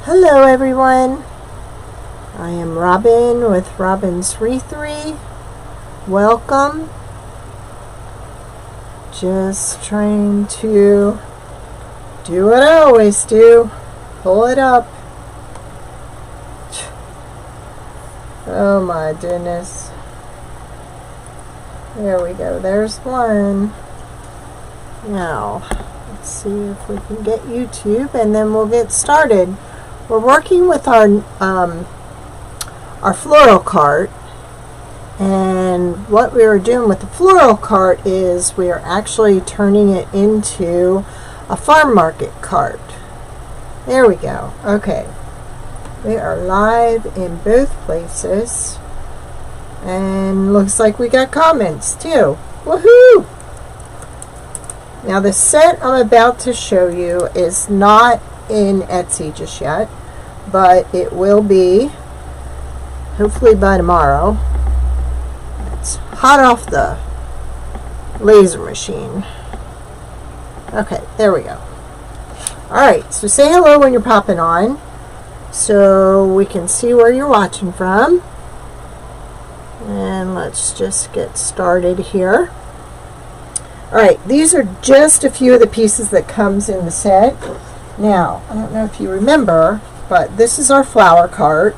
Hello everyone, I am Robin with robinswreathery. Welcome. Just trying to do what I always do, pull it up. Oh my goodness. There we go, there's one. Now, let's see if we can get YouTube and then we'll get started. We're working with our floral cart, and what we are doing with the floral cart is we are actually turning it into a farm market cart. There we go. Okay, we are live in both places, and looks like we got comments too. Woohoo! Now the set I'm about to show you is not in Etsy just yet, but it will be hopefully by tomorrow. It's hot off the laser machine. Okay, there we go. Alright, so say hello when you're popping on so we can see where you're watching from. And let's just get started here. Alright, these are just a few of the pieces that comes in the set. Now, I don't know if you remember, but this is our flower cart,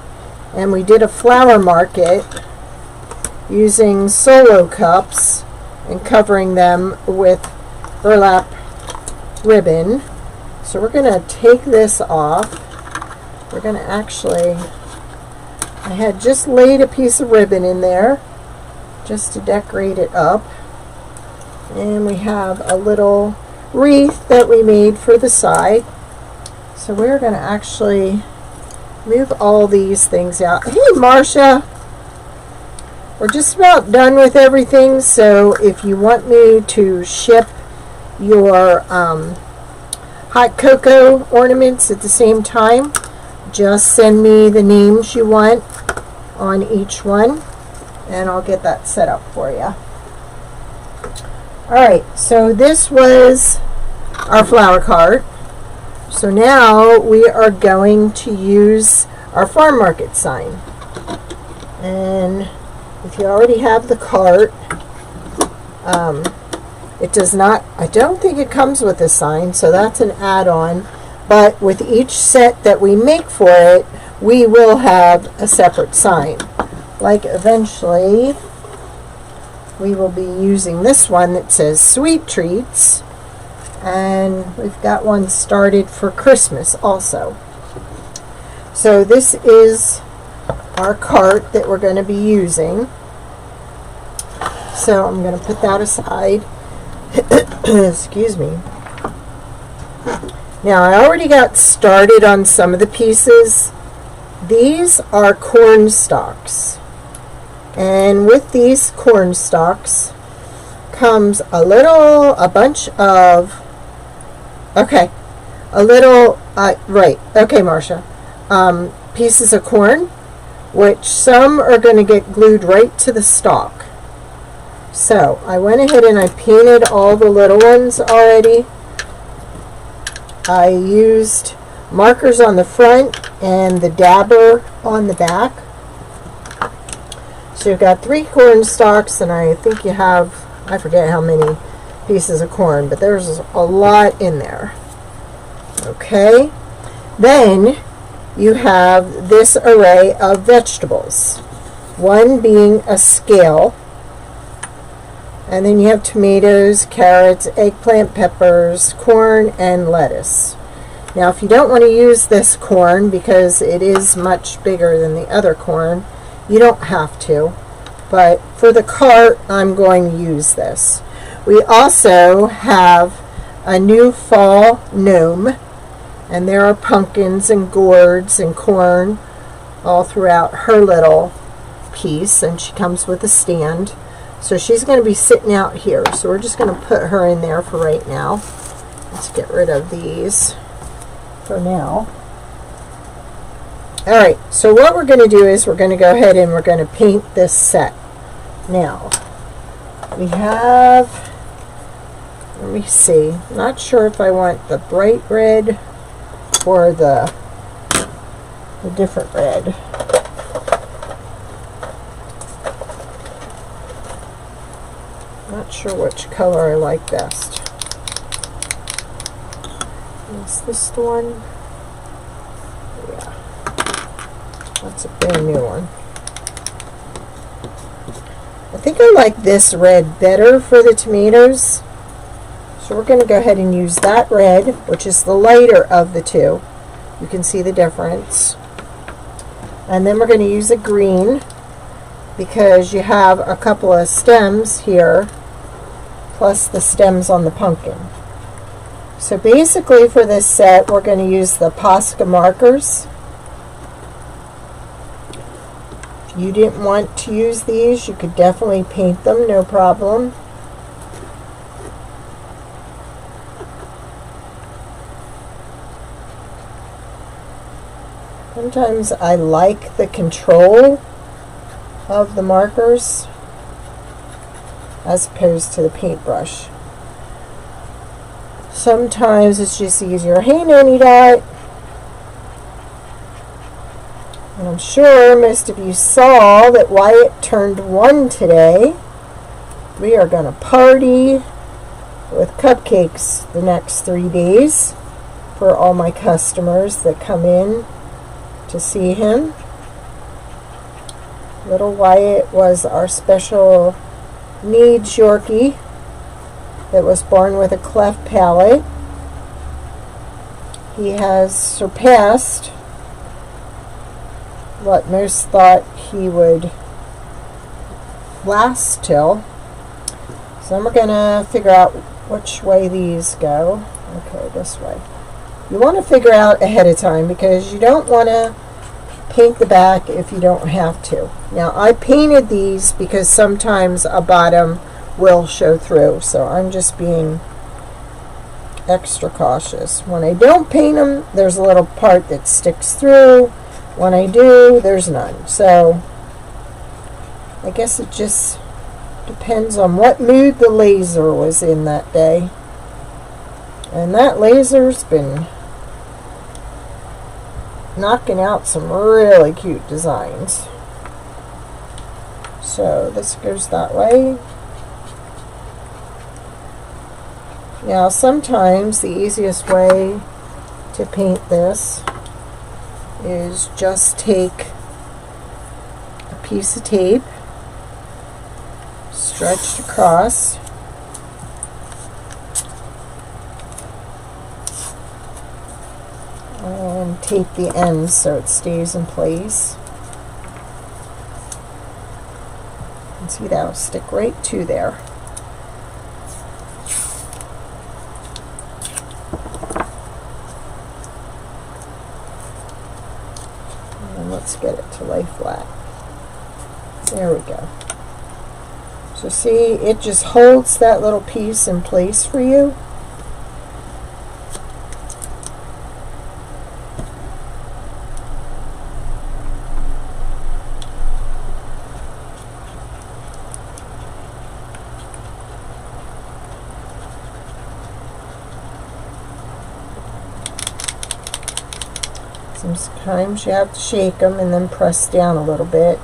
and we did a flower market using solo cups and covering them with burlap ribbon. So we're going to take this off. We're going to actually, I had just laid a piece of ribbon in there just to decorate it up. And we have a little wreath that we made for the side. So we're going to actually move all these things out. Hey Marcia, we're just about done with everything, so if you want me to ship your hot cocoa ornaments at the same time, just send me the names you want on each one and I'll get that set up for you. Alright, so this was our flower cart. So now we are going to use our farm market sign. And if you already have the cart, it does not, I don't think it comes with a sign, so that's an add-on. But with each set that we make for it, we will have a separate sign. Like eventually, we will be using this one that says Sweet Treats. And we've got one started for Christmas also. So this is our cart that we're going to be using. So I'm going to put that aside. Excuse me. Now I already got started on some of the pieces. These are corn stalks. And with these corn stalks comes a bunch of Marcia. Pieces of corn, which some are going to get glued right to the stalk. So I went ahead and I painted all the little ones already. I used markers on the front and the dabber on the back. So you've got 3 corn stalks, and I think you have, I forget how many pieces of corn, but there's a lot in there. Okay, then you have this array of vegetables, one being a scale, and then you have tomatoes, carrots, eggplant, peppers, corn, and lettuce. Now if you don't want to use this corn because it is much bigger than the other corn, you don't have to, but for the cart I'm going to use this. We also have a new fall gnome, and there are pumpkins and gourds and corn all throughout her little piece, and she comes with a stand. So she's going to be sitting out here, so we're just going to put her in there for right now. Let's get rid of these for now. Alright, so what we're going to do is we're going to go ahead and we're going to paint this set. Now, we have, let me see, not sure if I want the bright red or the a different red. Not sure which color I like best. Is this the one? Yeah. That's a brand new one. I think I like this red better for the tomatoes. So we're going to go ahead and use that red, which is the lighter of the two. You can see the difference. And then we're going to use a green because you have a couple of stems here, plus the stems on the pumpkin. So basically for this set, we're going to use the Posca markers. If you didn't want to use these, you could definitely paint them, no problem. Sometimes I like the control of the markers as opposed to the paintbrush. Sometimes it's just easier. Hey, Nanny Dot. And I'm sure most of you saw that Wyatt turned 1 today. We are going to party with cupcakes the next 3 days for all my customers that come in to see him. Little Wyatt was our special needs Yorkie that was born with a cleft palate. He has surpassed what most thought he would last till. So we're going to figure out which way these go. Okay, this way. You want to figure out ahead of time because you don't want to paint the back if you don't have to. Now I painted these because sometimes a bottom will show through, so I'm just being extra cautious. When I don't paint them, there's a little part that sticks through. When I do, there's none. So I guess it just depends on what mood the laser was in that day. And that laser's been knocking out some really cute designs. So this goes that way. Now sometimes the easiest way to paint this is just take a piece of tape stretched across, and tape the ends so it stays in place. And see, that'll stick right to there. And let's get it to lay flat. There we go. So see, it just holds that little piece in place for you. Sometimes you have to shake them and then press down a little bit.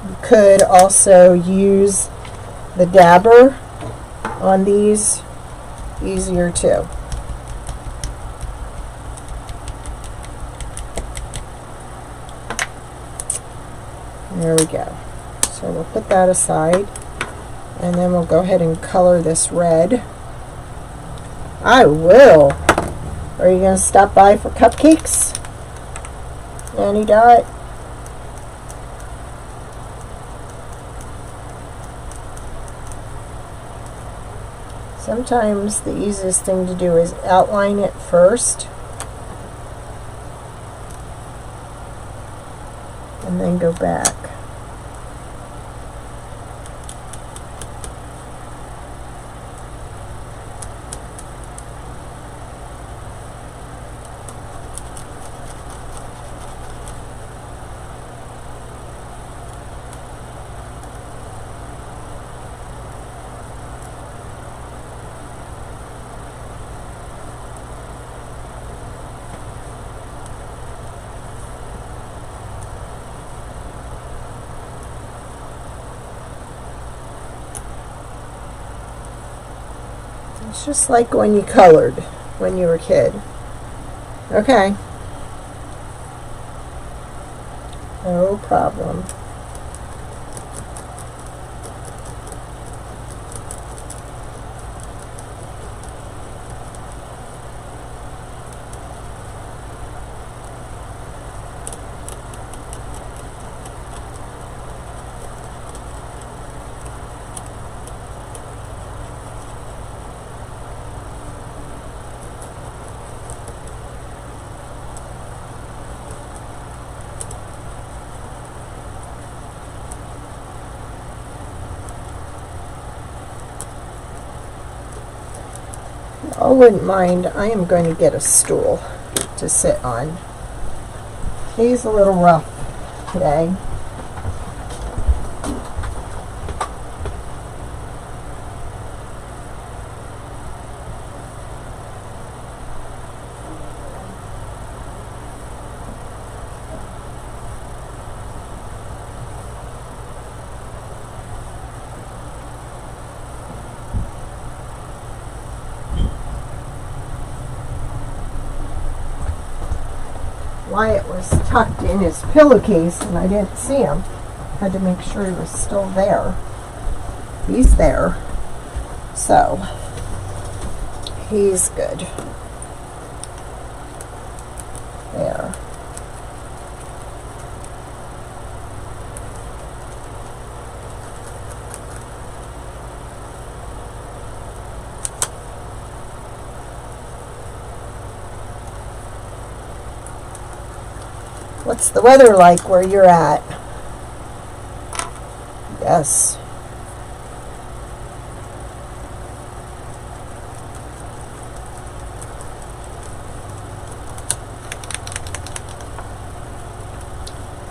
You could also use the dabber on these, easier too. There we go. So we'll put that aside, and then we'll go ahead and color this red. I will. Are you going to stop by for cupcakes? Nanny Dot? Sometimes the easiest thing to do is outline it first and then go back. It's just like when you colored when you were a kid. Okay. No problem. I wouldn't mind. I am going to get a stool to sit on. He's a little rough today. Wyatt was tucked in his pillowcase and I didn't see him. Had to make sure he was still there. He's there. So, he's good. There. What's the weather like where you're at? Yes.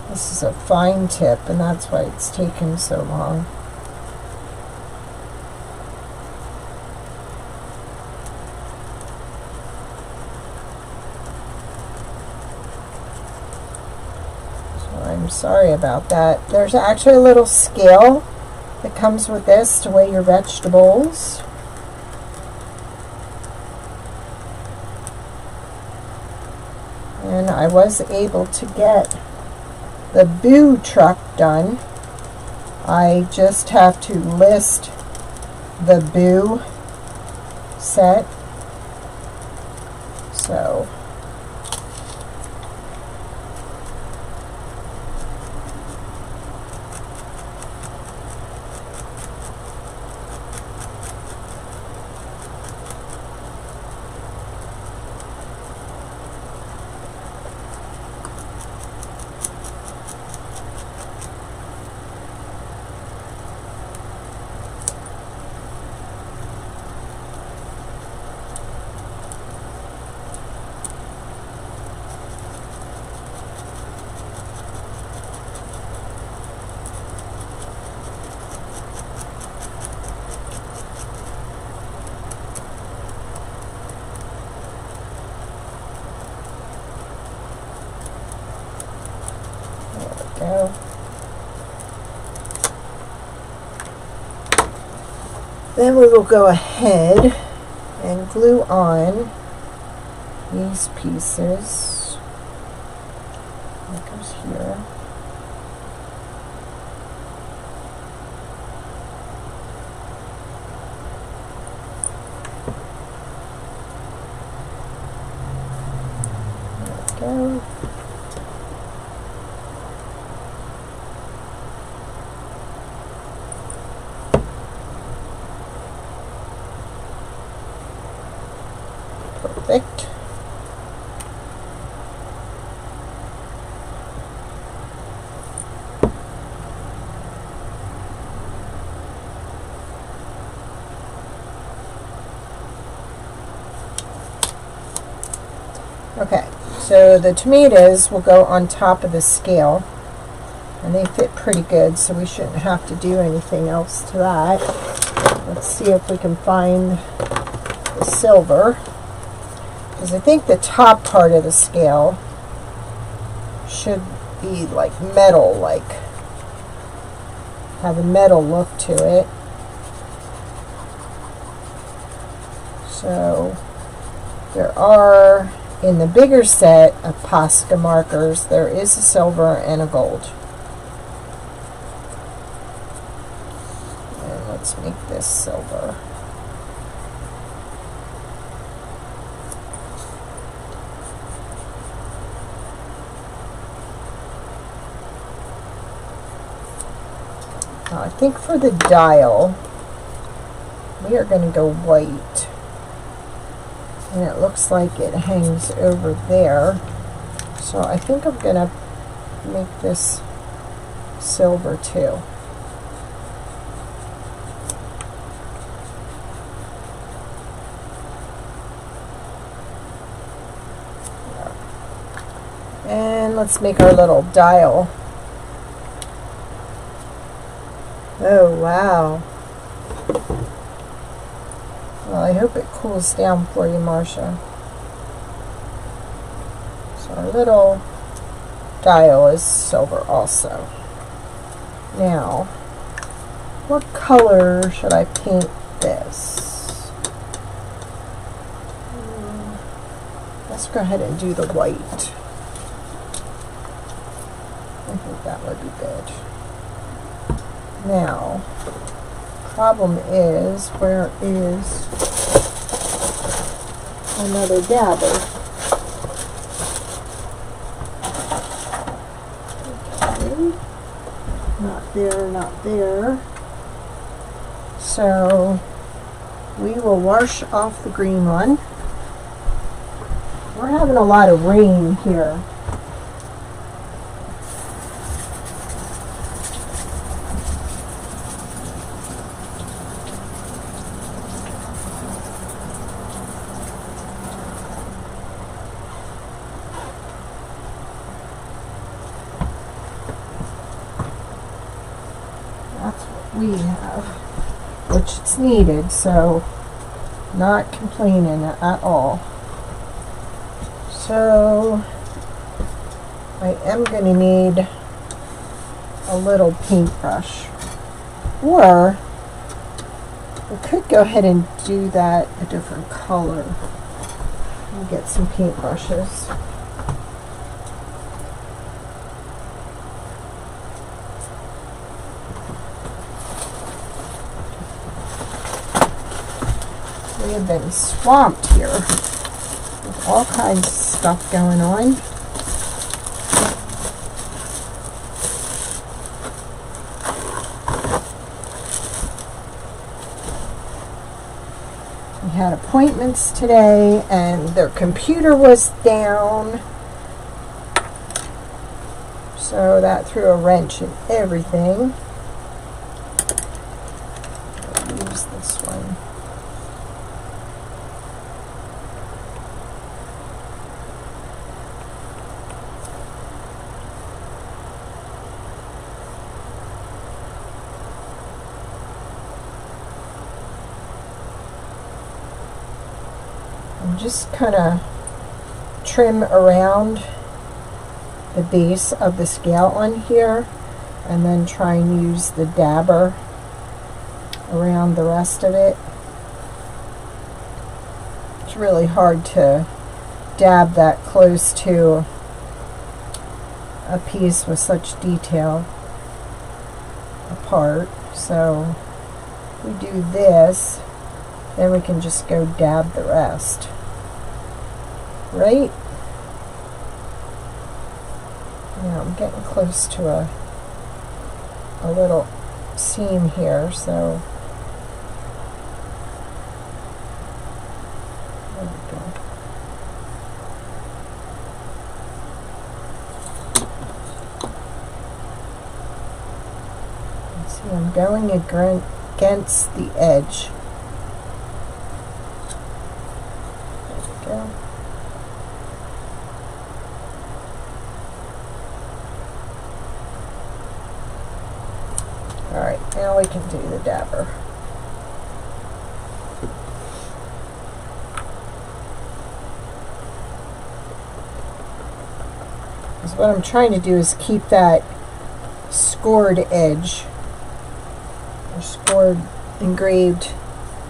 This is a fine tip, and that's why it's taken so long. I'm sorry about that. There's actually a little scale that comes with this to weigh your vegetables. And I was able to get the Boo truck done. I just have to list the Boo set. So go. Then we will go ahead and glue on these pieces. That goes here. There we go. Perfect. Okay, so the tomatoes will go on top of the scale, and they fit pretty good, so we shouldn't have to do anything else to that. Let's see if we can find the silver, because I think the top part of the scale should be like metal, like have a metal look to it. So there are, in the bigger set of Posca markers, there is a silver and a gold. And let's make this silver. Now I think for the dial, we are going to go white. And it looks like it hangs over there. So I think I'm going to make this silver too. And let's make our little dial. Oh, wow. Well, I hope it cools down for you, Marcia. So our little dial is silver also. Now, what color should I paint this? Let's go ahead and do the white. I think that would be good. Now, problem is, where is another dabber? Okay. Not there, not there. So, we will wash off the green one. We're having a lot of rain here. We have, which it's needed, so not complaining at all. So I am going to need a little paintbrush, or we could go ahead and do that a different color and get some paintbrushes. We have been swamped here with all kinds of stuff going on. We had appointments today and their computer was down, so that threw a wrench in everything. I'll use this one. Just kind of trim around the base of the scale on here, and then try and use the dabber around the rest of it. It's really hard to dab that close to a piece with such detail apart. So if we do this, then we can just go dab the rest. Right? Now I'm getting close to a little seam here, so there we go. See, I'm going against the edge. There we go. Alright, now we can do the dabber. Because what I'm trying to do is keep that scored edge, or scored engraved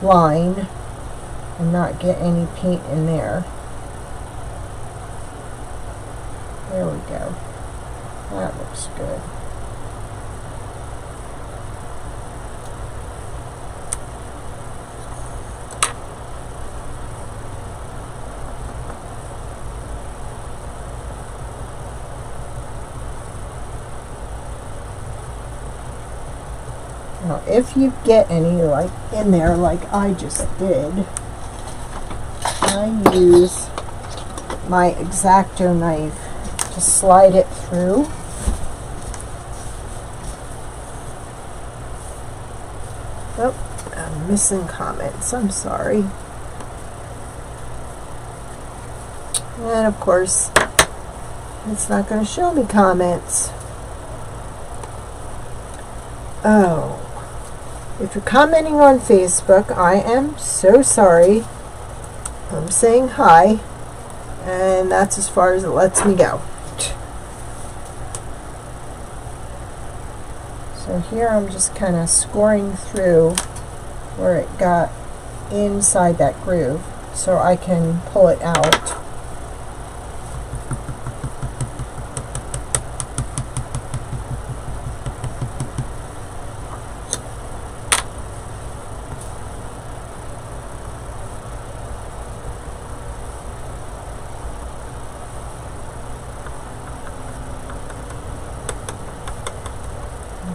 line and not get any paint in there. There we go. That looks good. Now, if you get any like in there like I just did, I use my X-Acto knife to slide it through. Oh, I'm missing comments. I'm sorry. And of course, it's not going to show me comments. Oh. If you're commenting on Facebook, I am so sorry. I'm saying hi, and that's as far as it lets me go. So here I'm just kind of scoring through where it got inside that groove so I can pull it out.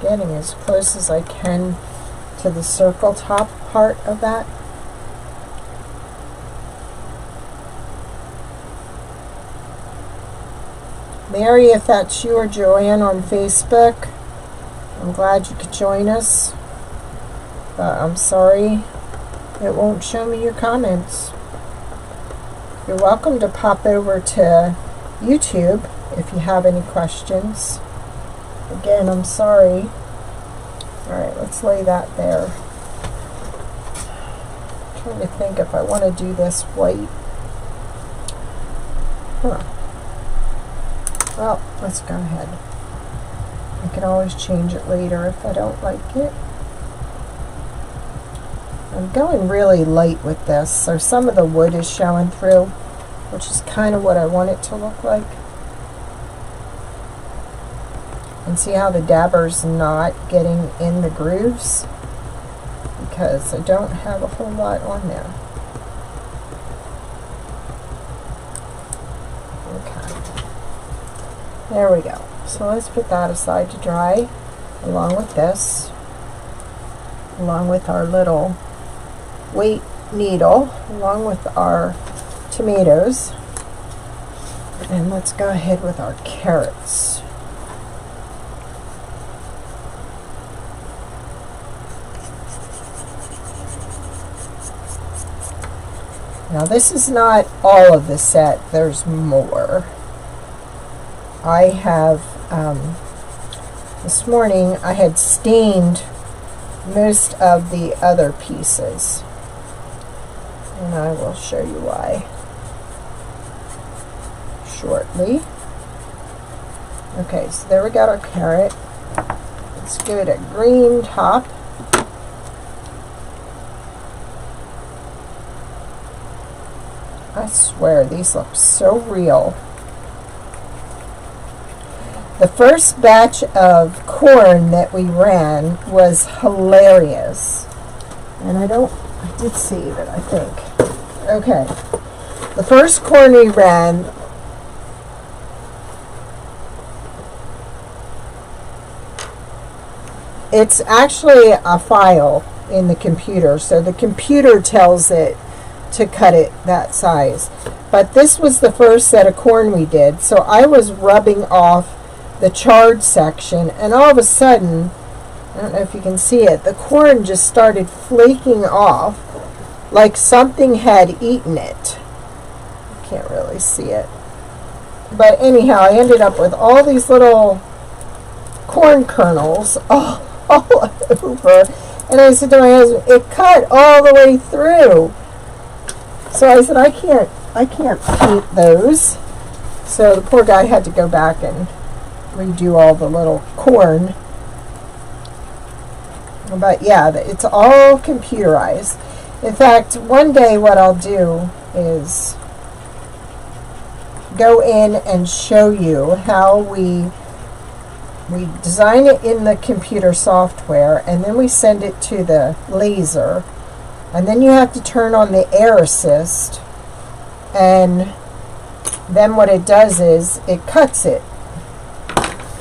Getting as close as I can to the circle top part of that. Mary, if that's you or Joanne on Facebook, I'm glad you could join us, but I'm sorry it won't show me your comments. You're welcome to pop over to YouTube if you have any questions. Again, I'm sorry. Alright, let's lay that there. I'm trying to think if I want to do this white. Well, let's go ahead. I can always change it later if I don't like it. I'm going really light with this, so some of the wood is showing through, which is kind of what I want it to look like. And see how the dabber's not getting in the grooves? Because I don't have a whole lot on there. Okay. There we go. So let's put that aside to dry, along with this, along with our little weight needle, along with our tomatoes. And let's go ahead with our carrots. Now this is not all of the set, there's more. I have, this morning I had stained most of the other pieces, and I will show you why shortly. Okay, so there we got our carrot. Let's give it a green top. I swear, these look so real. The first batch of corn that we ran was hilarious. And I did save it, I think. Okay. The first corn we ran, it's actually a file in the computer, so the computer tells it to cut it that size. But this was the first set of corn we did, so I was rubbing off the charred section, and all of a sudden, I don't know if you can see it, the corn just started flaking off like something had eaten it. I can't really see it. But anyhow, I ended up with all these little corn kernels all over. And I said to my husband, it cut all the way through. So I said, I can't paint those. So the poor guy had to go back and redo all the little corn. But yeah, it's all computerized. In fact, one day what I'll do is go in and show you how we design it in the computer software, and then we send it to the laser, and then you have to turn on the air assist, and then what it does is it cuts it.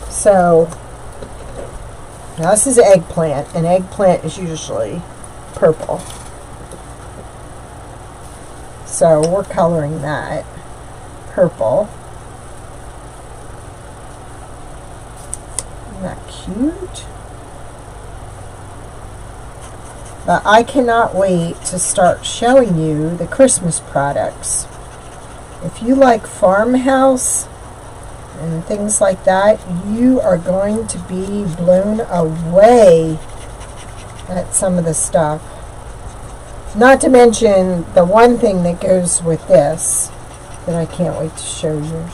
So now this is eggplant, and eggplant is usually purple. So we're coloring that purple. Isn't that cute? But I cannot wait to start showing you the Christmas products. If you like farmhouse and things like that, you are going to be blown away at some of the stuff. Not to mention the one thing that goes with this that I can't wait to show you.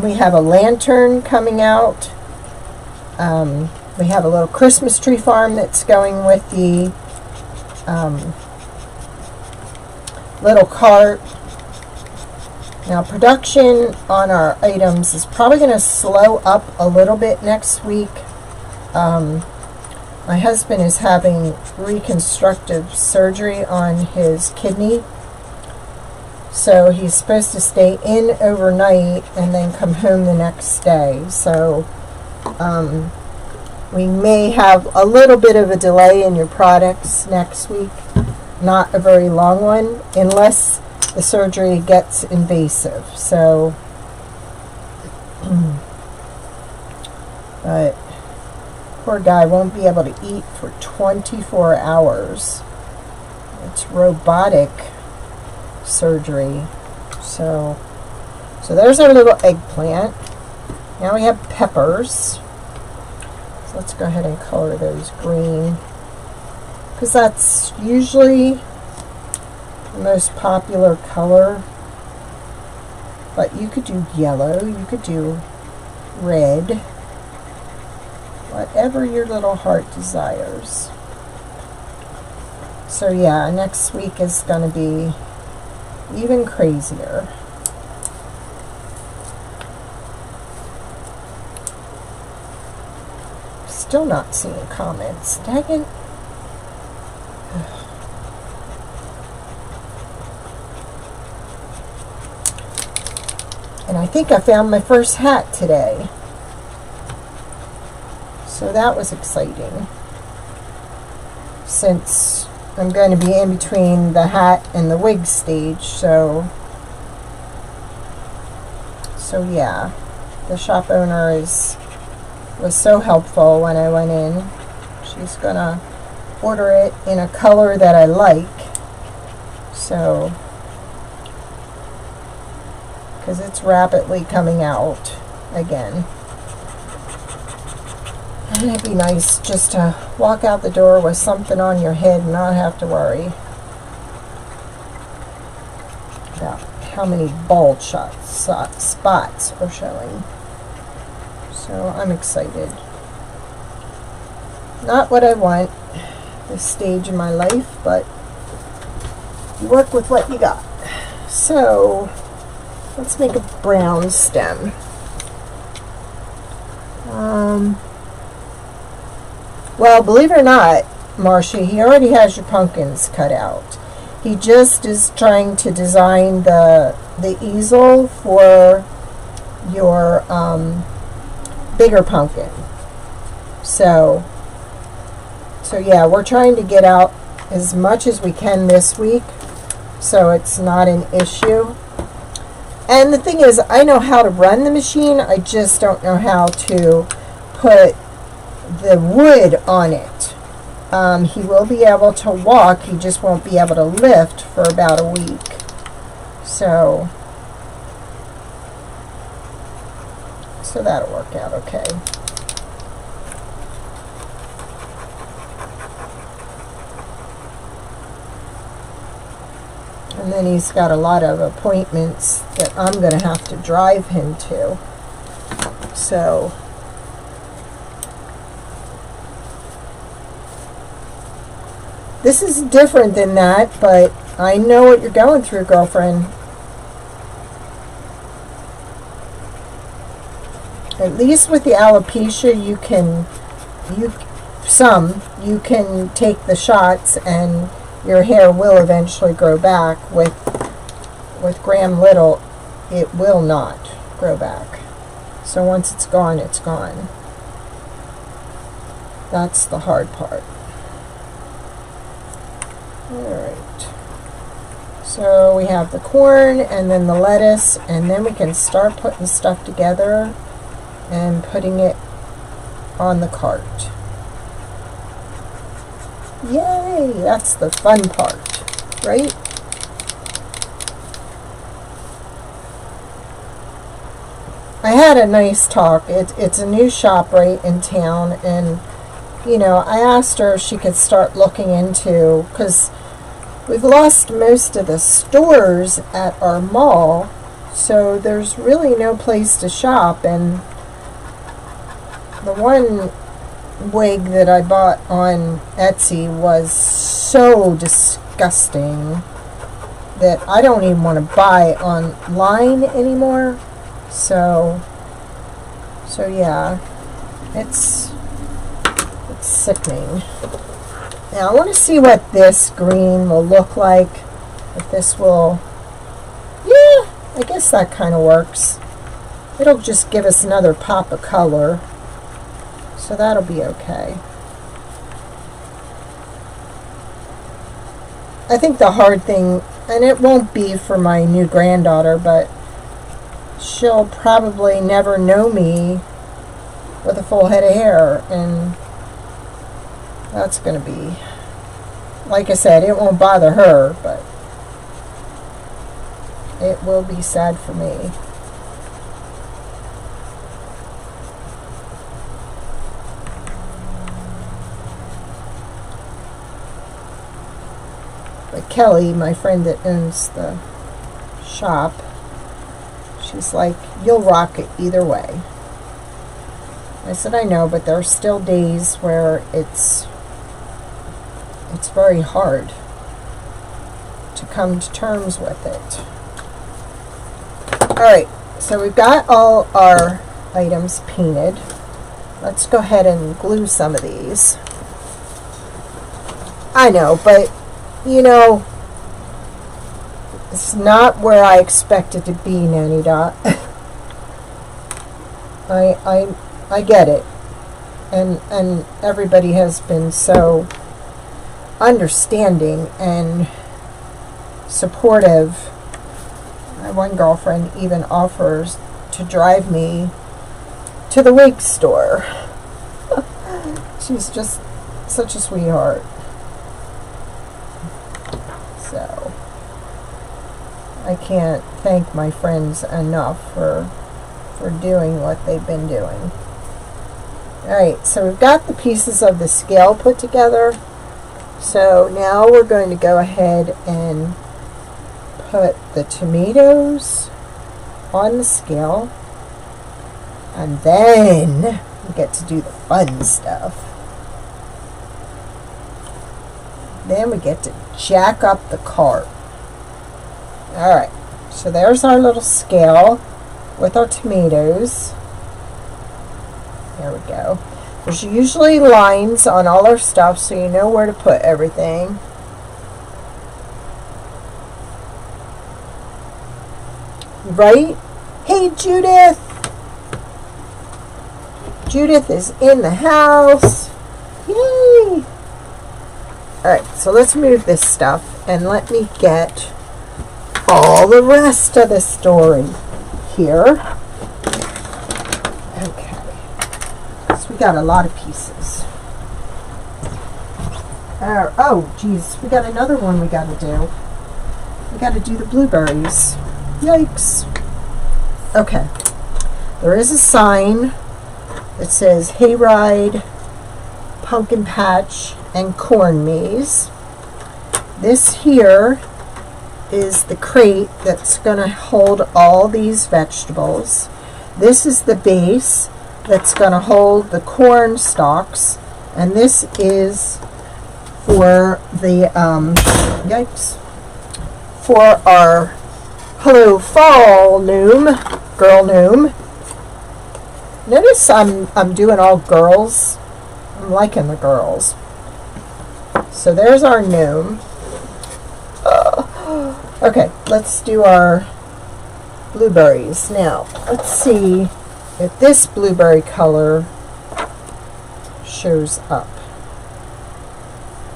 We have a lantern coming out. We have a little Christmas tree farm that's going with the little cart. Now, production on our items is probably going to slow up a little bit next week. My husband is having reconstructive surgery on his kidney. So he's supposed to stay in overnight and then come home the next day. So we may have a little bit of a delay in your products next week. Not a very long one, unless the surgery gets invasive. So, but poor guy won't be able to eat for 24 hours. It's robotic surgery. So there's our little eggplant. Now we have peppers. So let's go ahead and color those green, because that's usually the most popular color. But you could do yellow, you could do red, whatever your little heart desires. So yeah, next week is going to be even crazier. Still not seeing comments. Dang it. And I think I found my first hat today. So that was exciting. Since I'm going to be in between the hat and the wig stage, so yeah. The shop owner was so helpful when I went in. She's going to order it in a color that I like. So, because it's rapidly coming out again. And it'd be nice just to walk out the door with something on your head and not have to worry about how many bald spots are showing. So I'm excited. Not what I want this stage in my life, but you work with what you got. So let's make a brown stem. Well, believe it or not, Marcia, he already has your pumpkins cut out. He just is trying to design the easel for your bigger pumpkin. So yeah, we're trying to get out as much as we can this week, so it's not an issue. And the thing is, I know how to run the machine, I just don't know how to put the wood on it. He will be able to walk, he just won't be able to lift for about a week. So that'll work out okay. And then he's got a lot of appointments that I'm going to have to drive him to. So This is different than that, but I know what you're going through, girlfriend. At least with the alopecia, you can take the shots and your hair will eventually grow back. With Gram Little, it will not grow back. So once it's gone, it's gone. That's the hard part. Alright. So we have the corn and then the lettuce, and then we can start putting stuff together and putting it on the cart. Yay! That's the fun part, right? I had a nice talk. It's a new shop right in town, and you know, I asked her if she could start looking into, because we've lost most of the stores at our mall, so there's really no place to shop. And the one wig that I bought on Etsy was so disgusting that I don't even want to buy online anymore. So yeah, it's sickening. Now I want to see what this green will look like. If this will, yeah, I guess that kind of works. It'll just give us another pop of color. So that'll be okay. I think the hard thing, and it won't be for my new granddaughter, but she'll probably never know me with a full head of hair, and that's going to be, like I said, it won't bother her, but it will be sad for me. But Kelly, my friend that owns the shop, she's like, you'll rock it either way. I said, I know, but there are still days where it's very hard to come to terms with it. Alright, so we've got all our items painted. Let's go ahead and glue some of these. I know, but you know, it's not where I expected to be, Nanny Dot. I get it, and everybody has been so understanding and supportive. My one girlfriend even offers to drive me to the wig store. She's just such a sweetheart. So I can't thank my friends enough for doing what they've been doing. Alright, so we've got the pieces of the scale put together. So now we're going to go ahead and put the tomatoes on the scale, and then we get to do the fun stuff. Then we get to jack up the cart. Alright, so there's our little scale with our tomatoes. There we go. There's usually lines on all our stuff so you know where to put everything. Right? Hey, Judith! Judith is in the house. Yay! Alright, so let's move this stuff and let me get all the rest of the story here. Okay. So we got a lot of pieces. Oh, geez. We got another one we got to do. We got to do the blueberries. Yikes. Okay. There is a sign that says Hayride, Pumpkin Patch, and Corn Maze. This here is the crate that's going to hold all these vegetables. This is the base that's going to hold the corn stalks, and this is for the, yikes, for our Hello Fall Gnome, girl Gnome. Notice I'm doing all girls. I'm liking the girls. So there's our gnome. Okay, let's do our blueberries. Now, let's see if this blueberry color shows up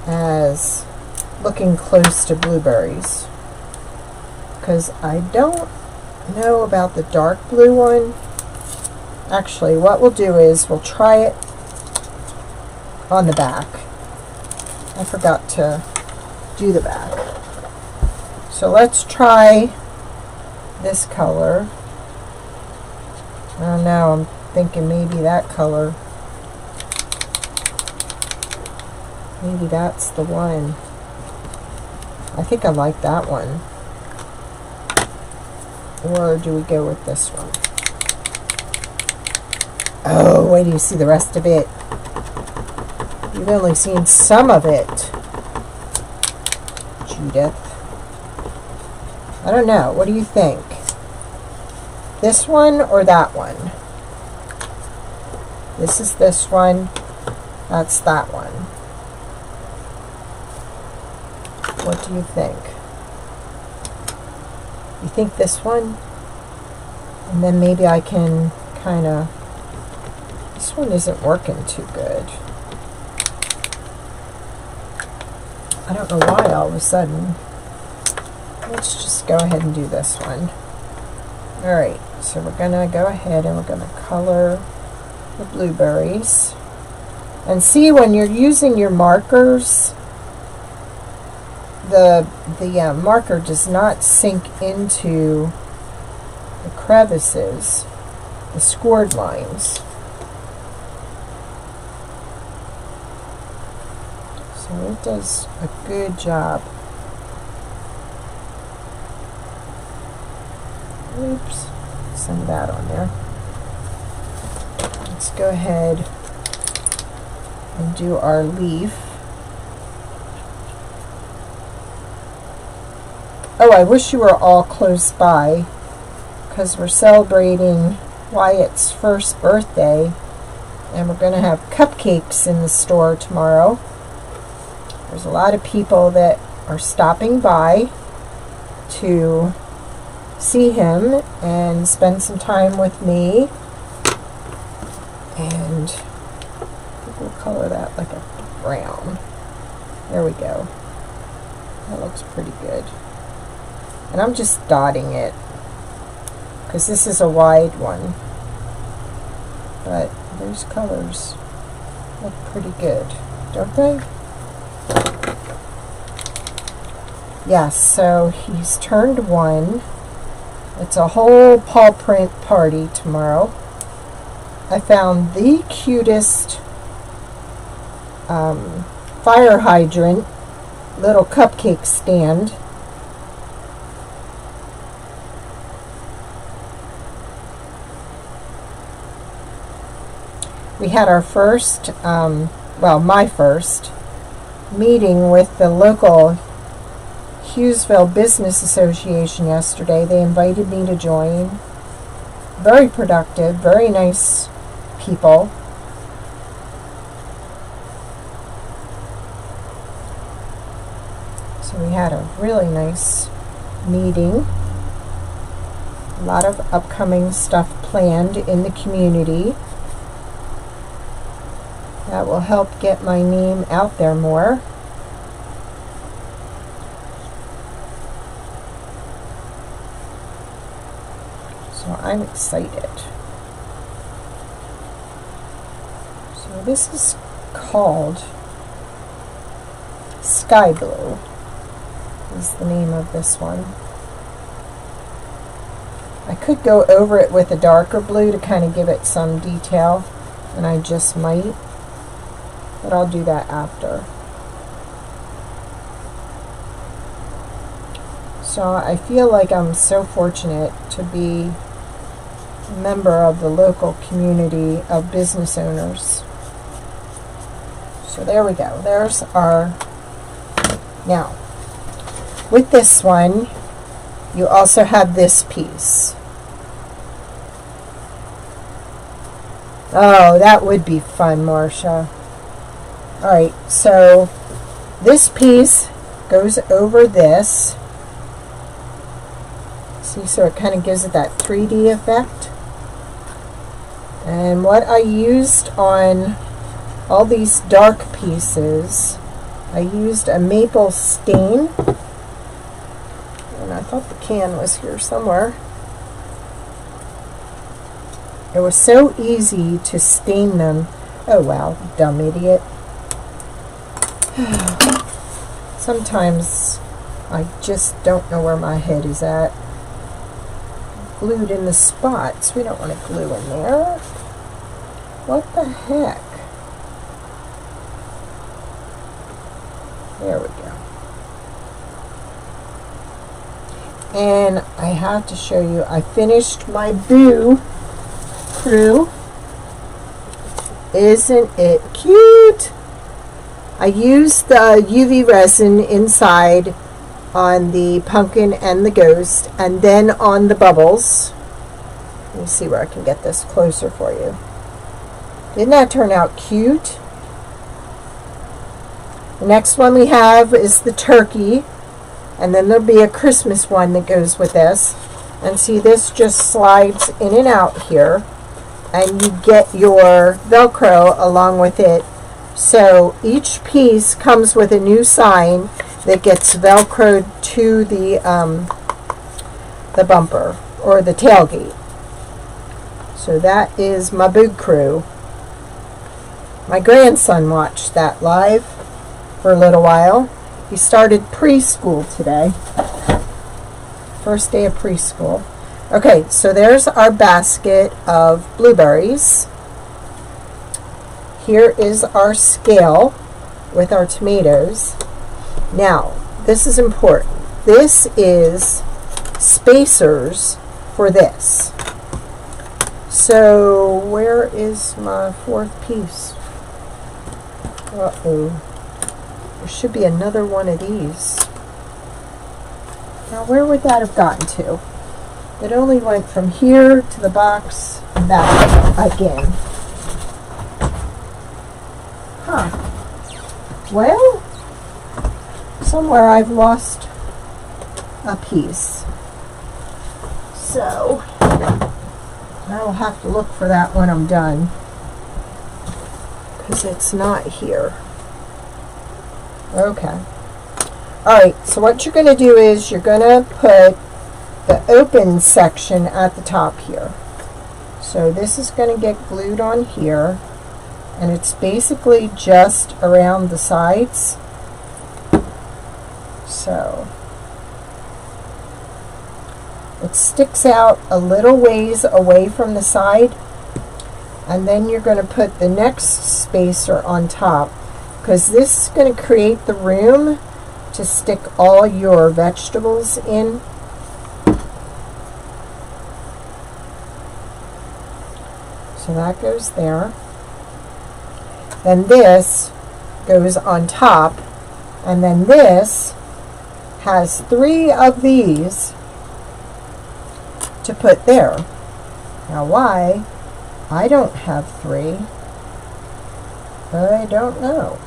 as looking close to blueberries. Because I don't know about the dark blue one. Actually, what we'll do is we'll try it on the back. I forgot to do the back. So let's try this color. Oh no, I'm thinking maybe that color. Maybe that's the one. I think I like that one. Or do we go with this one? Oh, wait till you see the rest of it. You've only seen some of it, Judith. I don't know. What do you think? This one or that one? This is this one. That's that one. What do you think? You think this one? And then maybe I can kind of... This one isn't working too good. I don't know why all of a sudden. Let's just go ahead and do this one. Alright, so we're going to go ahead and we're going to color the blueberries. And see, when you're using your markers, the marker does not sink into the crevices, the scored lines. So it does a good job. Oops, some of that on there. Let's go ahead and do our leaf. Oh, I wish you were all close by, because we're celebrating Wyatt's first birthday, and we're going to have cupcakes in the store tomorrow. There's a lot of people that are stopping by to see him and spend some time with me. And I think we'll color that like a brown. There we go. That looks pretty good. And I'm just dotting it because this is a wide one. But those colors look pretty good, don't they? Yes, so he's turned 1. It's a whole paw print party tomorrow. I found the cutest fire hydrant little cupcake stand. We had our first, well, my first meeting with the local Hughesville Business Association yesterday. They invited me to join. Very productive, very nice people. So we had a really nice meeting. A lot of upcoming stuff planned in the community that will help get my name out there more. So I'm excited. So this is called Sky Blue, is the name of this one. I could go over it with a darker blue to kind of give it some detail, and I just might. But I'll do that after. So I feel like I'm so fortunate to be a member of the local community of business owners. So there we go. There's our Now, with this one, you also have this piece. Oh, that would be fun, Marcia. Alright, so this piece goes over this. See, so it kind of gives it that 3D effect. And what I used on all these dark pieces, I used a maple stain. And I thought the can was here somewhere. It was so easy to stain them. Oh wow, dumb idiot. Sometimes I just don't know where my head is at. Glued in the spots. We don't want to glue in there. What the heck? There we go. And I have to show you, I finished my Boo crew. Isn't it cute? I used the UV resin inside on the pumpkin and the ghost, and then on the bubbles. Let me see where I can get this closer for you. Didn't that turn out cute? The next one we have is the turkey, and then there'll be a Christmas one that goes with this. And see, this just slides in and out here, and you get your Velcro along with it. So each piece comes with a new sign that gets Velcroed to the bumper or the tailgate. So that is my Boo crew. My grandson watched that live for a little while. He started preschool today. First day of preschool. Okay, so there's our basket of blueberries. Here is our scale with our tomatoes. Now, this is important. This is spacers for this. So, where is my fourth piece? Uh-oh. There should be another one of these. Now, where would that have gotten to? It only went from here to the box and back again. Huh. Well, somewhere I've lost a piece. So, I'll have to look for that when I'm done, because it's not here. Okay. Alright, so what you're going to do is you're going to put the open section at the top here. So this is going to get glued on here, and it's basically just around the sides. So it sticks out a little ways away from the side, and then you're going to put the next spacer on top, because this is going to create the room to stick all your vegetables in. So that goes there. Then this goes on top, and then this has 3 of these to put there. Now why I don't have 3, I don't know.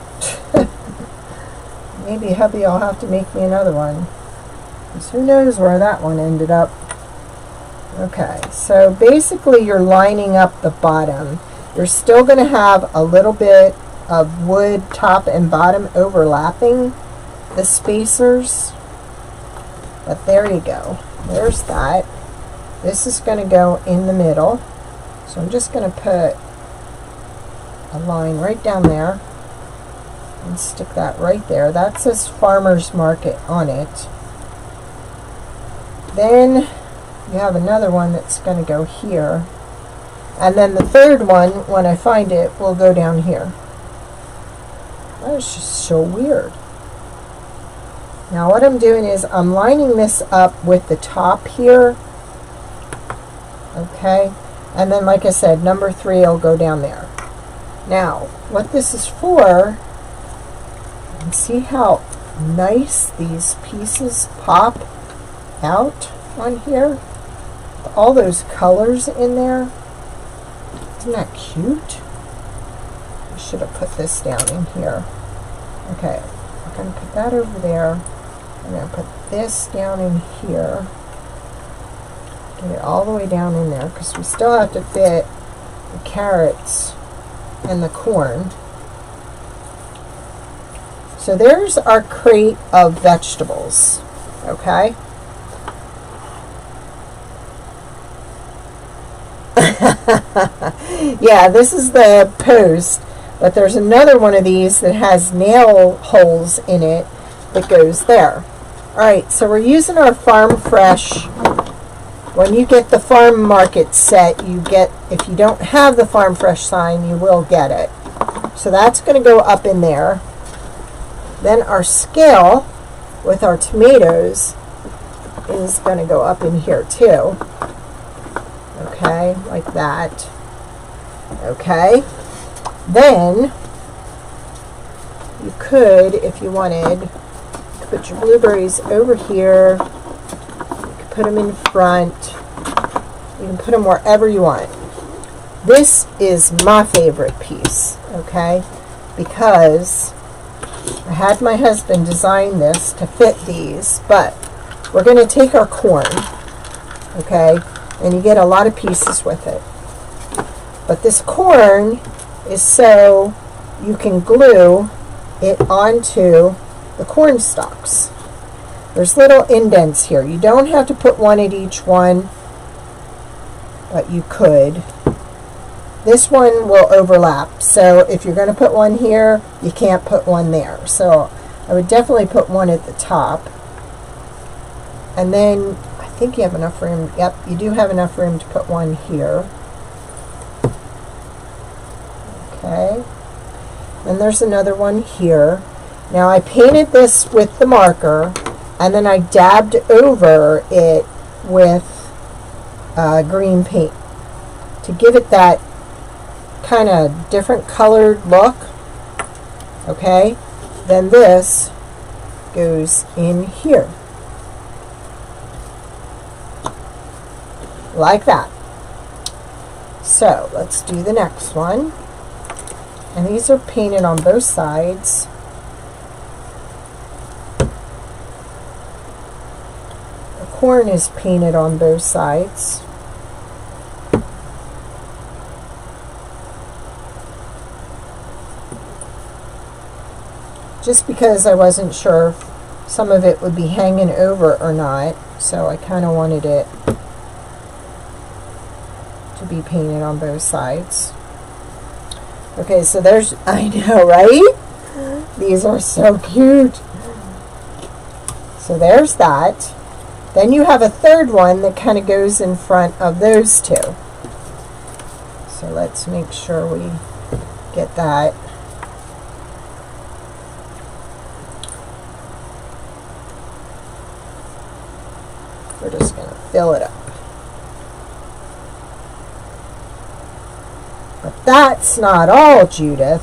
Maybe hubby will have to make me another one, because who knows where that one ended up. Okay, so basically you're lining up the bottom. You're still going to have a little bit of wood top and bottom overlapping the spacers, but there you go. There's that. This is going to go in the middle, so I'm just going to put a line right down there and stick that right there. That says Farmer's Market on it. Then you have another one that's going to go here, and then the third one, when I find it, will go down here. That is just so weird. Now what I'm doing is I'm lining this up with the top here, okay, and then like I said, number 3 will go down there. Now what this is for, and see how nice these pieces pop out on here. All those colors in there. Isn't that cute? I should have put this down in here. Okay, I'm going to put that over there. I'm going to put this down in here. Get it all the way down in there because we still have to fit the carrots and the corn. So there's our crate of vegetables, okay? Yeah, this is the post, but there's another one of these that has nail holes in it that goes there. Alright, so we're using our Farm Fresh. When you get the farm market set, you get, if you don't have the Farm Fresh sign, you will get it. So that's going to go up in there. Then our scale with our tomatoes is going to go up in here too. Okay, like that. Okay. Then you could, if you wanted, put your blueberries over here. You could put them in front. You can put them wherever you want. This is my favorite piece, okay, because I had my husband design this to fit these, but we're going to take our corn, okay, and you get a lot of pieces with it. But this corn is so you can glue it onto the corn stalks. There's little indents here. You don't have to put one at each one, but you could. This one will overlap, so if you're going to put one here, you can't put one there. So I would definitely put one at the top. And then I think you have enough room. Yep, you do have enough room to put one here. Okay. And there's another one here. Now I painted this with the marker, and then I dabbed over it with green paint to give it that kind of different colored look. Okay, then this goes in here like that. So let's do the next one, and these are painted on both sides. The corn is painted on both sides. Just because I wasn't sure if some of it would be hanging over or not, so I kind of wanted it to be painted on both sides. Okay, so there's, I know, right? These are so cute. So there's that. Then you have a third one that kind of goes in front of those two. So let's make sure we get that. We're just going to fill it up. But that's not all, Judith.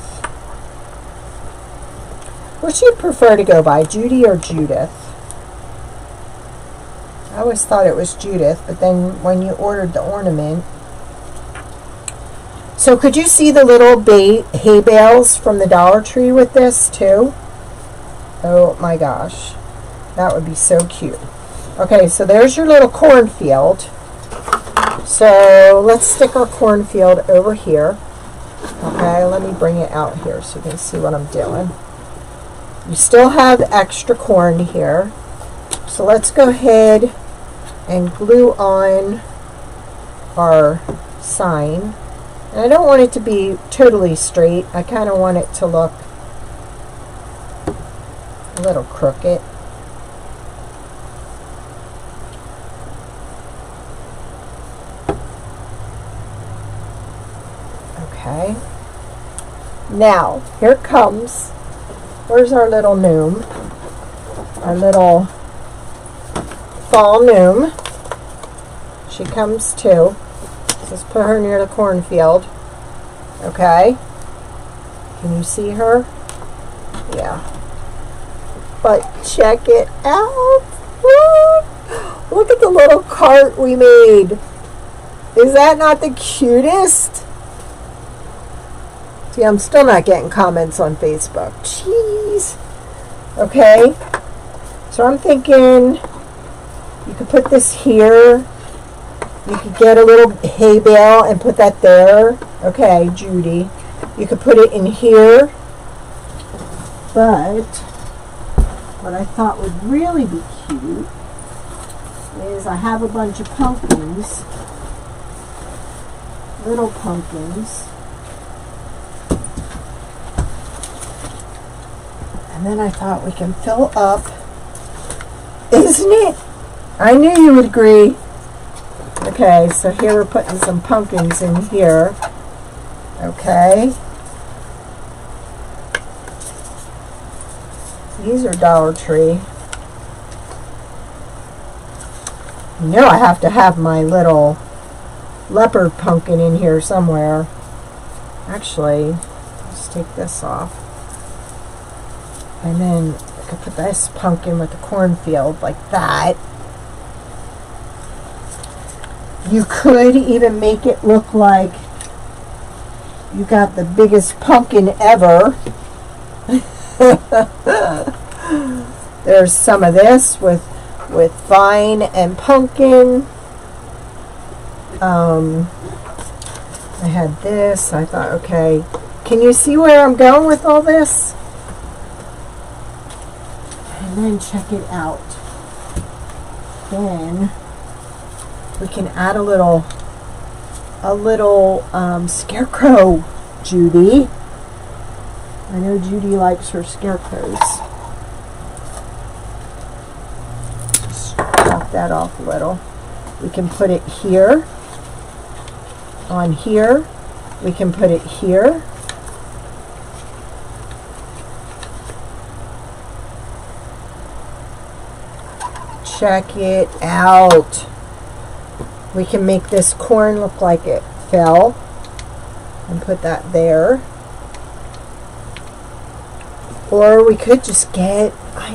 Which do you prefer to go by, Judy or Judith? I always thought it was Judith, but then when you ordered the ornament. So could you see the little hay bales from the Dollar Tree with this too? Oh my gosh. That would be so cute. Okay, so there's your little cornfield. So let's stick our cornfield over here. Okay, let me bring it out here so you can see what I'm doing. You still have extra corn here. So let's go ahead and glue on our sign. And I don't want it to be totally straight. I kind of want it to look a little crooked. Okay. Now, here it comes. Where's our little gnome? Our little fall gnome. She comes too. Let's put her near the cornfield. Okay. Can you see her? Yeah. but check it out. Look at the little cart we made. Is that not the cutest? See, I'm still not getting comments on Facebook. Jeez. Okay. So I'm thinking you could put this here. You could get a little hay bale and put that there. Okay, Judy. You could put it in here. But what I thought would really be cute is I have a bunch of pumpkins. Little pumpkins. And then I thought we can fill up. Isn't it? I knew you would agree. Okay, so here we're putting some pumpkins in here. Okay. These are Dollar Tree. You know I have to have my little leopard pumpkin in here somewhere. Actually, let's take this off. And then I could put this pumpkin with the cornfield like that. You could even make it look like you got the biggest pumpkin ever. There's some of this with vine and pumpkin. I had this. I thought, okay, can you see where I'm going with all this? And then check it out. Then we can add a little scarecrow, Judy. I know Judy likes her scarecrows. Just chop that off a little. We can put it here, on here. We can put it here. Check it out. We can make this corn look like it fell and put that there. Or we could just get, I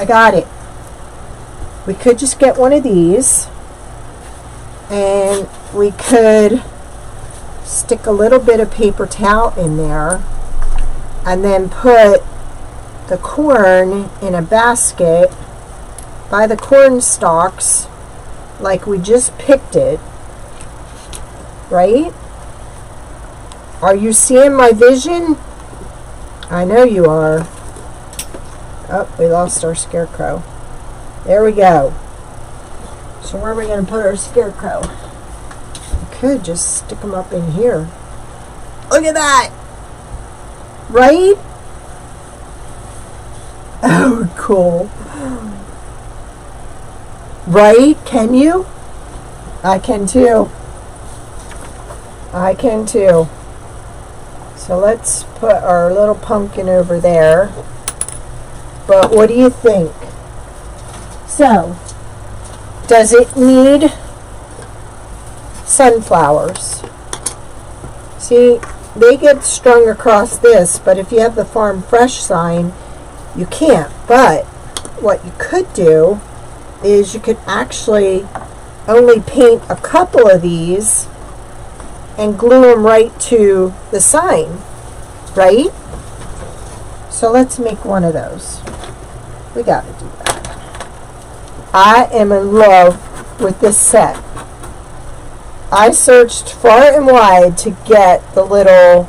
got it. We could just get one of these and we could stick a little bit of paper towel in there and then put the corn in a basket by the corn stalks like we just picked it, right? Are you seeing my vision? I know you are. Oh, we lost our scarecrow. There we go. So where are we going to put our scarecrow? We could just stick them up in here. Look at that! Right? Oh, cool. Right? Can you? I can too. I can too. So let's put our little pumpkin over there. But what do you think? So, does it need sunflowers? See, they get strung across this, but if you have the Farm Fresh sign, you can't. But what you could do is you could actually only paint a couple of these and glue them right to the sign, right? So let's make one of those. We got to do that. I am in love with this set. I searched far and wide to get the little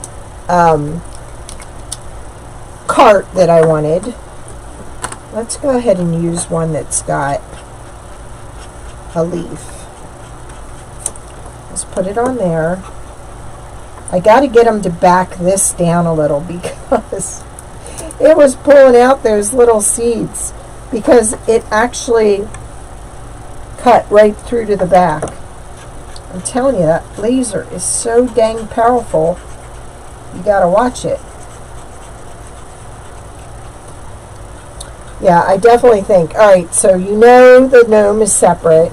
cart that I wanted. Let's go ahead and use one that's got a leaf. Let's put it on there. I got to get them to back this down a little because it was pulling out those little seeds because it actually cut right through to the back. I'm telling you, that laser is so dang powerful. You got to watch it. Yeah, I definitely think. Alright, so you know the gnome is separate.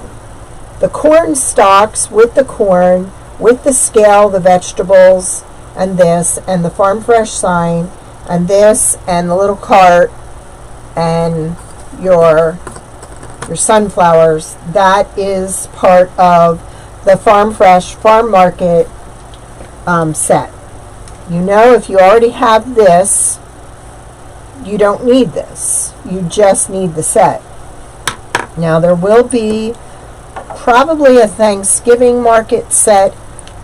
The corn stalks with the corn, with the scale, the vegetables, and this, and the Farm Fresh sign, And this and the little cart and your sunflowers, that is part of the Farm Fresh Farm Market set. You know, if you already have this, you don't need this. You just need the set. Now, there will be probably a Thanksgiving market set,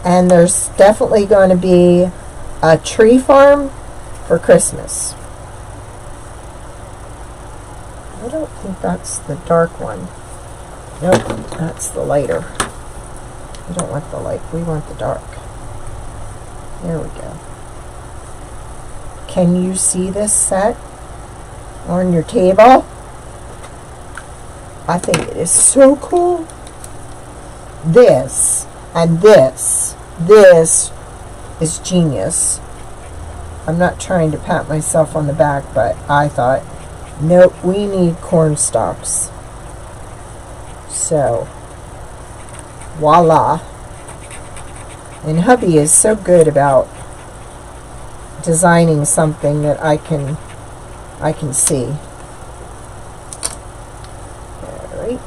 and there's definitely going to be a tree farm for Christmas. I don't think that's the dark one. Nope, that's the lighter. We don't want the light, we want the dark. There we go. Can you see this set on your table? I think it is so cool. This and this is genius. I'm not trying to pat myself on the back, but I thought, nope, we need corn stalks. So, voila. And hubby is so good about designing something that I can see. Alright.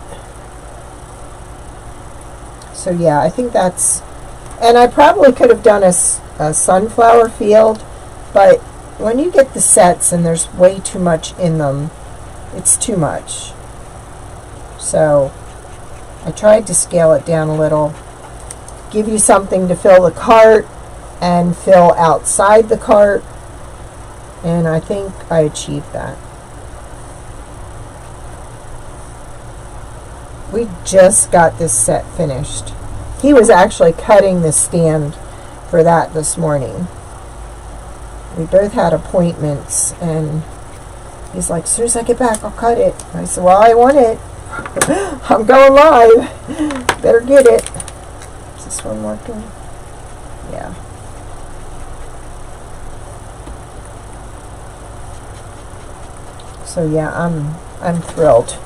So yeah, I think that's, and I probably could have done a sunflower field, but when you get the sets and there's way too much in them, it's too much. So I tried to scale it down a little, give you something to fill the cart and fill outside the cart, and I think I achieved that. We just got this set finished. He was actually cutting the stand for that this morning. We both had appointments, and he's like, as soon as I get back, I'll cut it. I said, well, I want it. I'm going live. Better get it. Is this one working? Yeah. So yeah, I'm thrilled.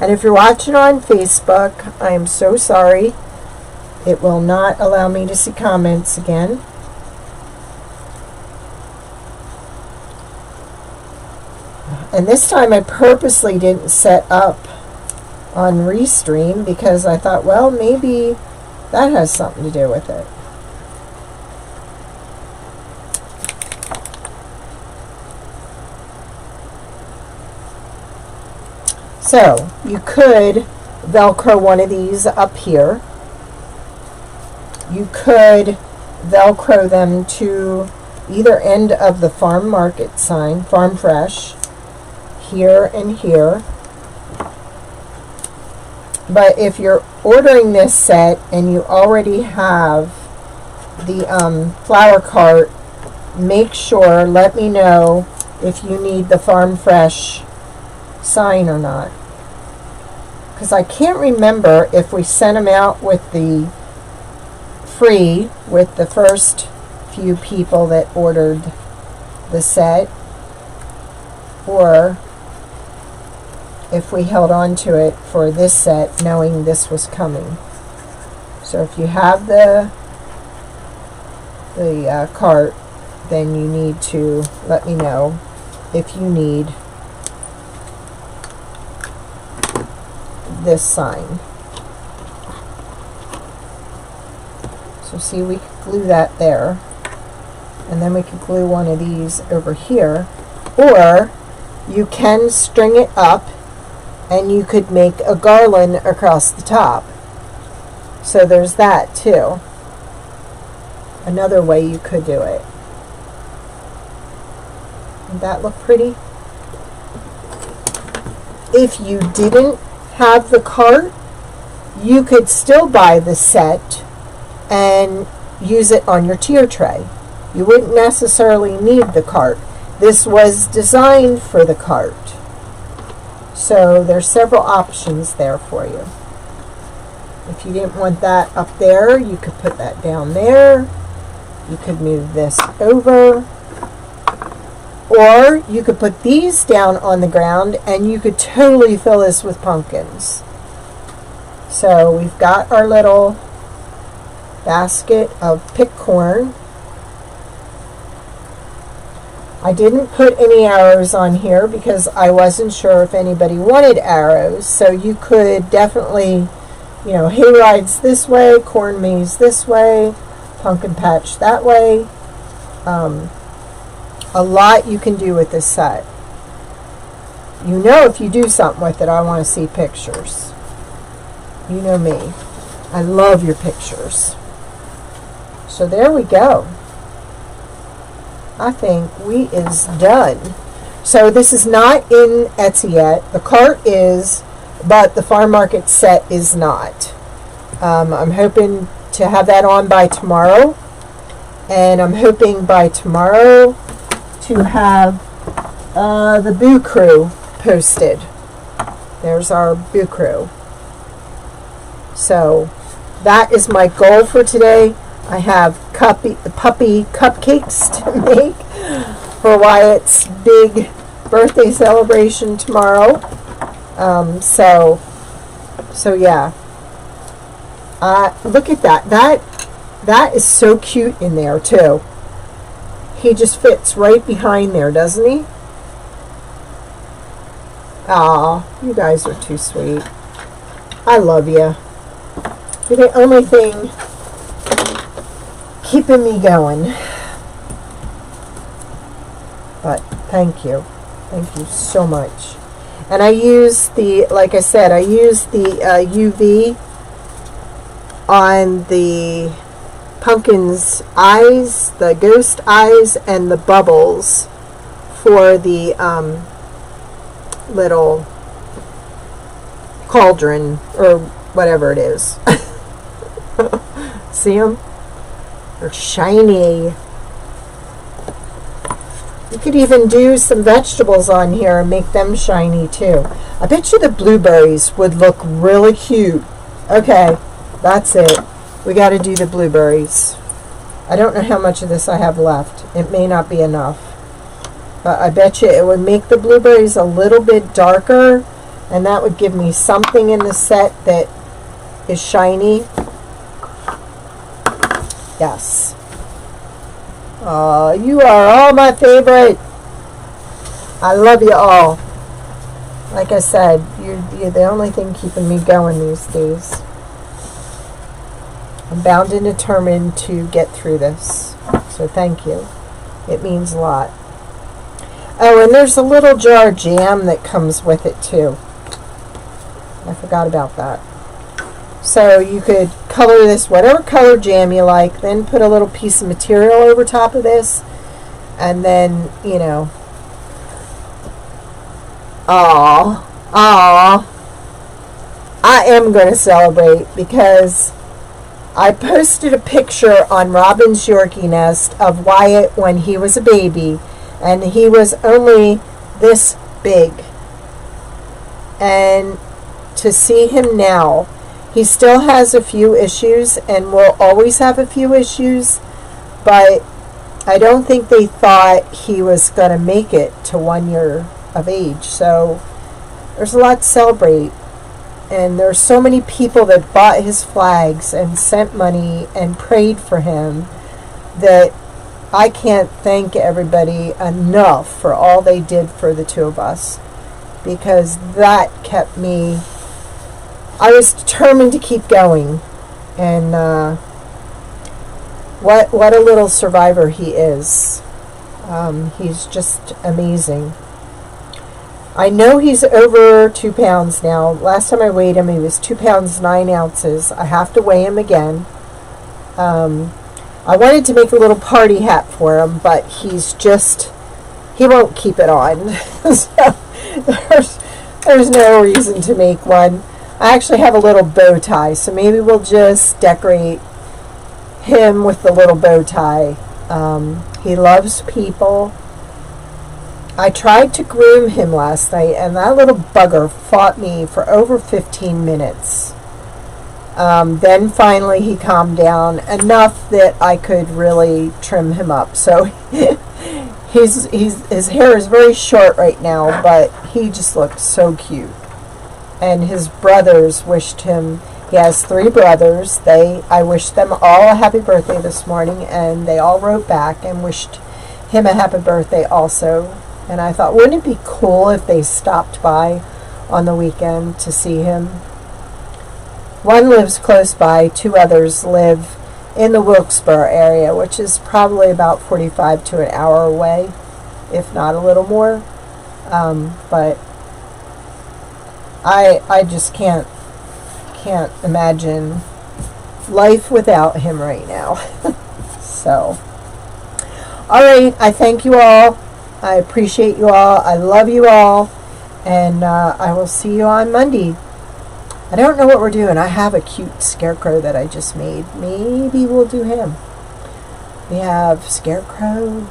And if you're watching on Facebook, I am so sorry. It will not allow me to see comments again. And this time I purposely didn't set up on Restream because I thought, well, maybe that has something to do with it. So you could Velcro one of these up here. You could Velcro them to either end of the farm market sign, Farm Fresh, here and here. But if you're ordering this set and you already have the flower cart, make sure, let me know if you need the Farm Fresh sign or not. Because I can't remember if we sent them out with the free with the first few people that ordered the set, or if we held on to it for this set knowing this was coming. So if you have the cart, then you need to let me know if you need this sign. So see, we could glue that there, and then we could glue one of these over here, or you can string it up and you could make a garland across the top. So there's that too. Another way you could do it. Doesn't that look pretty? If you didn't have the cart, you could still buy the set and use it on your tier tray. You wouldn't necessarily need the cart. This was designed for the cart. So there's several options there for you. If you didn't want that up there, you could put that down there. You could move this over. Or you could put these down on the ground and you could totally fill this with pumpkins. So we've got our little basket of picked corn. I didn't put any arrows on here because I wasn't sure if anybody wanted arrows. So you could definitely, you know, hay rides this way, corn maze this way, pumpkin patch that way. A lot you can do with this set. You know, if you do something with it, I want to see pictures. You know me. I love your pictures. So there we go. I think we is done. So this is not in Etsy yet. The cart is, but the farm market set is not. I'm hoping to have that on by tomorrow. And I'm hoping by tomorrow to have the Boo Crew posted. There's our Boo Crew. So that is my goal for today. I have puppy cupcakes to make for Wyatt's big birthday celebration tomorrow. So yeah. Look at that. That is so cute in there too. He just fits right behind there, doesn't he? Aw, you guys are too sweet. I love you. You're the only thing keeping me going. But thank you so much. And I use the, like I said, I use the UV on the pumpkin's eyes, the ghost eyes, and the bubbles for the little cauldron or whatever it is. See them? They're shiny. You could even do some vegetables on here and make them shiny too. I bet you the blueberries would look really cute. Okay, that's it. We got to do the blueberries. I don't know how much of this I have left. It may not be enough. But I bet you it would make the blueberries a little bit darker, and that would give me something in the set that is shiny. Yes. You are all my favorite. I love you all. Like I said, you're the only thing keeping me going these days. I'm bound and determined to get through this. So thank you. It means a lot. Oh, and there's a little jar of jam that comes with it too. I forgot about that. So you could color this whatever color jam you like, then put a little piece of material over top of this, and then, you know, I am going to celebrate because I posted a picture on Robin's Yorkie nest of Wyatt when he was a baby, and he was only this big. And to see him now, he still has a few issues and will always have a few issues, but I don't think they thought he was going to make it to 1 year of age. So there's a lot to celebrate. And there's so many people that bought his flags and sent money and prayed for him that I can't thank everybody enough for all they did for the two of us, because that kept me, I was determined to keep going. And what a little survivor he is. He's just amazing. I know he's over 2 pounds now. Last time I weighed him, he was 2 pounds 9 ounces. I have to weigh him again. I wanted to make a little party hat for him, but he's just, he won't keep it on. So there's no reason to make one. I actually have a little bow tie, so maybe we'll just decorate him with the little bow tie. He loves people. I tried to groom him last night, and that little bugger fought me for over 15 minutes. Then finally he calmed down enough that I could really trim him up. So his hair is very short right now, but he just looks so cute. And his brothers wished him, he has 3 brothers. I wished them all a happy birthday this morning, and they all wrote back and wished him a happy birthday also. And I thought, wouldn't it be cool if they stopped by on the weekend to see him? One lives close by, 2 others live in the Wilkesboro area, which is probably about 45 to an hour away, if not a little more. But I just can't imagine life without him right now. So, all right, I thank you all. I appreciate you all. I love you all. And I will see you on Monday. I don't know what we're doing. I have a cute scarecrow that I just made. Maybe we'll do him. We have scarecrow.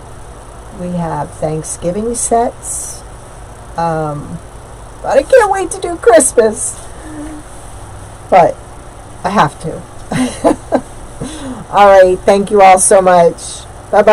We have Thanksgiving sets. But I can't wait to do Christmas. But I have to. All right. Thank you all so much. Bye-bye.